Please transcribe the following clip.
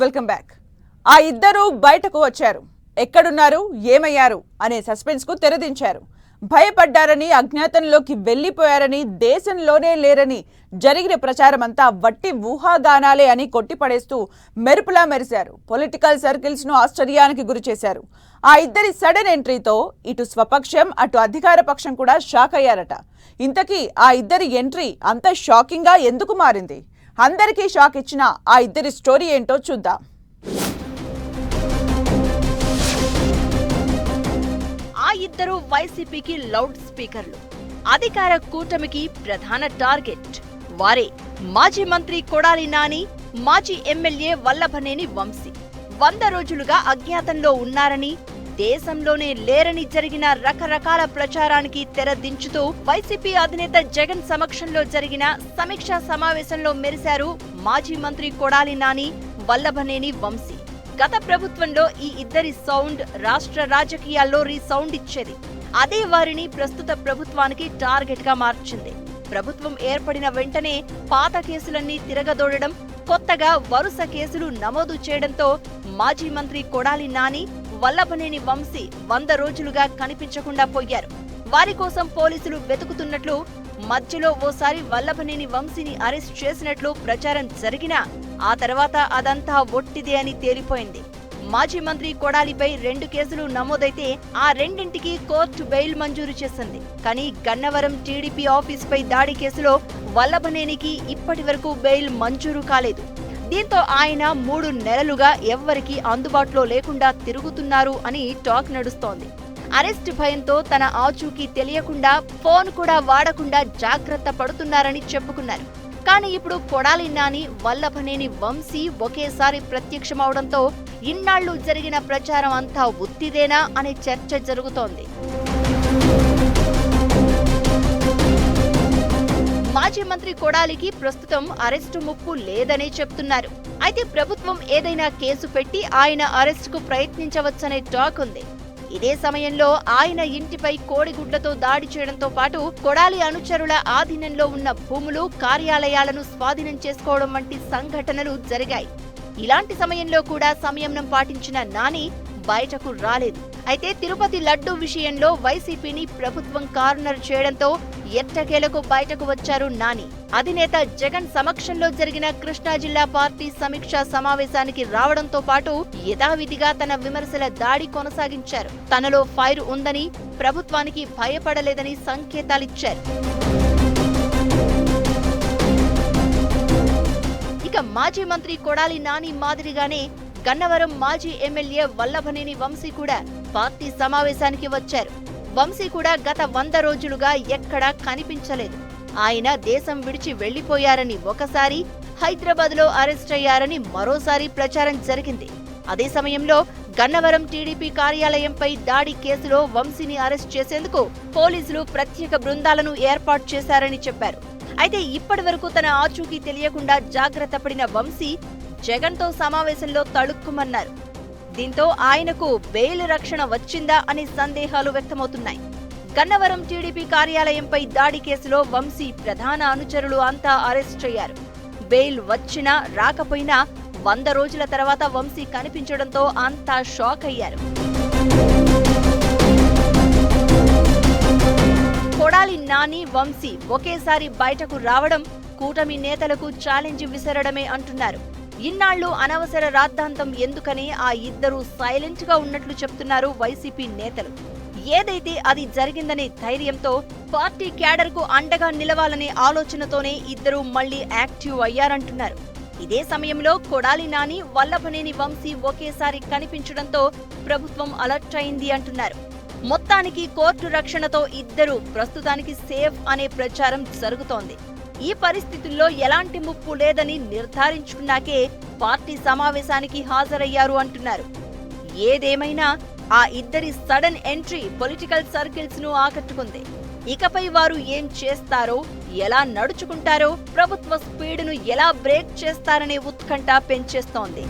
Welcome back. ఆ ఇద్దరు బయటకు వచ్చారు. ఎక్కడున్నారు, ఏమయ్యారు అనే సస్పెన్స్ కు తెరదించారు. భయపడ్డారని, అజ్ఞాతంలోకి వెళ్లిపోయారని, దేశంలోనే లేరని జరిగిన ప్రచారమంతా వట్టి ఊహాగానాలే అని కొట్టిపడేస్తూ మెరుపులా మెరిశారు. పొలిటికల్ సర్కిల్స్ ను ఆశ్చర్యానికి గురిచేశారు. ఆ ఇద్దరి సడన్ ఎంట్రీతో ఇటు స్వపక్షం, అటు అధికార పక్షం కూడా షాక్ అయ్యారట. ఇంతకీ ఆ ఇద్దరి ఎంట్రీ అంత షాకింగ్ గా ఎందుకు మారింది? అందరికీ షాక్ ఇచ్చిన ఆ ఇద్దరి స్టోరీ ఏంటో చూద్దాం. ఆ ఇద్దరు వైసీపీకి లౌడ్ స్పీకర్లు, అధికార కూటమికి ప్రధాన టార్గెట్. వారే మాజీ మంత్రి కొడాలి నాని, మాజీ ఎమ్మెల్యే వల్లభనేని వంశీ. 100 రోజులుగా అజ్ఞాతంలో ఉన్నారని, దేశంలోనే లేరని జరిగిన రకరకాల ప్రచారానికి తెరదించుతూ వైసీపీ అధినేత జగన్ సమక్షంలో జరిగిన సమీక్షా సమావేశంలో మెరిశారు మాజీ మంత్రి కొడాలి నాని, వల్లభనేని వంశీ. గత ప్రభుత్వంలో ఈ ఇద్దరి సౌండ్ రాష్ట్ర రాజకీయాల్లో రీసౌండ్ ఇచ్చేది. అదే వారిని ప్రస్తుత ప్రభుత్వానికి టార్గెట్ గా మార్చింది. ప్రభుత్వం ఏర్పడిన వెంటనే పాత కేసులన్నీ తిరగదోడడం, కొత్తగా వరుస కేసులు నమోదు చేయడంతో మాజీ మంత్రి కొడాలి నాని, వల్లభనేని వంశీ 100 రోజులుగా కనిపించకుండా పోయారు. వారి కోసం పోలీసులు వెతుకుతున్నట్లు, మధ్యలో ఓసారి వల్లభనేని వంశీని అరెస్ట్ చేసినట్లు ప్రచారం జరిగినా ఆ తర్వాత అదంతా ఒట్టిదే అని తేలిపోయింది. మాజీ మంత్రి కొడాలిపై 2 కేసులు నమోదైతే ఆ రెండింటికి కోర్టు బెయిల్ మంజూరు చేసింది. కానీ గన్నవరం టీడీపీ ఆఫీసుపై దాడి కేసులో వల్లభనేనికి ఇప్పటి వరకు బెయిల్ మంజూరు కాలేదు. దీంతో ఆయన 3 నెలలుగా ఎవ్వరికీ అందుబాటులో లేకుండా తిరుగుతున్నారు అని టాక్ నడుస్తోంది. అరెస్ట్ భయంతో తన ఆచూకీ తెలియకుండా ఫోన్ కూడా వాడకుండా జాగ్రత్త పడుతున్నారని చెప్పుకున్నారు. కానీ ఇప్పుడు కొడాలి నాని, వల్లభనేని వంశీ ఒకేసారి ప్రత్యక్షమవడంతో ఇన్నాళ్లు జరిగిన ప్రచారం అంతా ఉత్తిదేనా అనే చర్చ జరుగుతోంది. మాజీ మంత్రి కొడాలికి ప్రస్తుతం అరెస్టు ముప్పు లేదనే చెప్తున్నారు. అయితే ప్రభుత్వం ఏదైనా కేసు పెట్టి ఆయన అరెస్టుకు ప్రయత్నించవచ్చనే టాక్ ఉంది. ఇదే సమయంలో ఆయన ఇంటిపై కోడిగుడ్లతో దాడి చేయడంతో పాటు కొడాలి అనుచరుల ఆధీనంలో ఉన్న భూములు, కార్యాలయాలను స్వాధీనం చేసుకోవడం వంటి సంఘటనలు జరిగాయి. ఇలాంటి సమయంలో కూడా సంయమనం పాటించిన నాని బయటకు రాలేదు. అయితే తిరుపతి లడ్డూ విషయంలో వైసీపీని ప్రభుత్వం కార్నర్ చేయడంతో ఎట్టకేలకు బయటకు వచ్చారు నాని. అధినేత జగన్ సమక్షంలో జరిగిన కృష్ణా జిల్లా పార్టీ సమీక్షా సమావేశానికి రావడంతో పాటు యథావిధిగా తన విమర్శల దాడి కొనసాగించారు. తనలో ఫైర్ ఉందని, ప్రభుత్వానికి భయపడలేదని సంకేతాలిచ్చారు. ఇక మాజీ మంత్రి కొడాలి నాని మాదిరిగానే గన్నవరం మాజీ ఎమ్మెల్యే వల్లభనేని వంశీ కూడా పార్టీ సమావేశానికి వచ్చారు. వంశీ కూడా గత 100 రోజులుగా ఎక్కడా కనిపించలేదు. ఆయన దేశం విడిచి వెళ్లిపోయారని ఒకసారి, హైదరాబాద్లో అరెస్ట్ అయ్యారని మరోసారి ప్రచారం జరిగింది. అదే సమయంలో గన్నవరం టీడీపీ కార్యాలయంపై దాడి కేసులో వంశీని అరెస్ట్ చేసేందుకు పోలీసులు ప్రత్యేక బృందాలను ఏర్పాటు చేశారని చెప్పారు. అయితే ఇప్పటి వరకు తన ఆచూకీ తెలియకుండా జాగ్రత్త పడిన వంశీ జగన్తో సమావేశంలో తళుక్కుమన్నారు. దీంతో ఆయనకు బెయిల్ రక్షణ వచ్చిందా అనే సందేహాలు వ్యక్తమవుతున్నాయి. గన్నవరం టీడీపీ కార్యాలయంపై దాడి కేసులో వంశీ ప్రధాన అనుచరులు అంతా అరెస్ట్ అయ్యారు. బెయిల్ వచ్చినా రాకపోయినా 100 రోజుల తర్వాత వంశీ కనిపించడంతో అంతా షాక్ అయ్యారు. కొడాలి నాని, వంశీ ఒకేసారి బయటకు రావడం కూటమి నేతలకు ఛాలెంజ్ విసరడమే అంటున్నారు. ఇన్నాళ్లు అనవసర రాద్ధాంతం ఎందుకని ఆ ఇద్దరు సైలెంట్ గా ఉన్నట్లు చెప్తున్నారు వైసీపీ నేతలు. ఏదైతే అది జరిగిందనే ధైర్యంతో, పార్టీ క్యాడర్ కు అండగా నిలవాలనే ఆలోచనతోనే ఇద్దరు మళ్లీ యాక్టివ్ అయ్యారంటున్నారు. ఇదే సమయంలో కొడాలి నాని, వల్లభనేని వంశీ ఒకేసారి కనిపించడంతో ప్రభుత్వం అలర్ట్ అయింది అంటున్నారు. మొత్తానికి కోర్టు రక్షణతో ఇద్దరు ప్రస్తుతానికి సేఫ్ అనే ప్రచారం జరుగుతోంది. ఈ పరిస్థితుల్లో ఎలాంటి ముప్పు లేదని నిర్ధారించుకున్నాకే పార్టీ సమావేశానికి హాజరయ్యారు అంటున్నారు. ఏదేమైనా ఆ ఇద్దరి సడన్ ఎంట్రీ పొలిటికల్ సర్కిల్స్ ను ఆకట్టుకుంది. ఇకపై వారు ఏం చేస్తారో, ఎలా నడుచుకుంటారో, ప్రభుత్వ స్పీడును ఎలా బ్రేక్ చేస్తారనే ఉత్కంఠ పెంచేస్తోంది.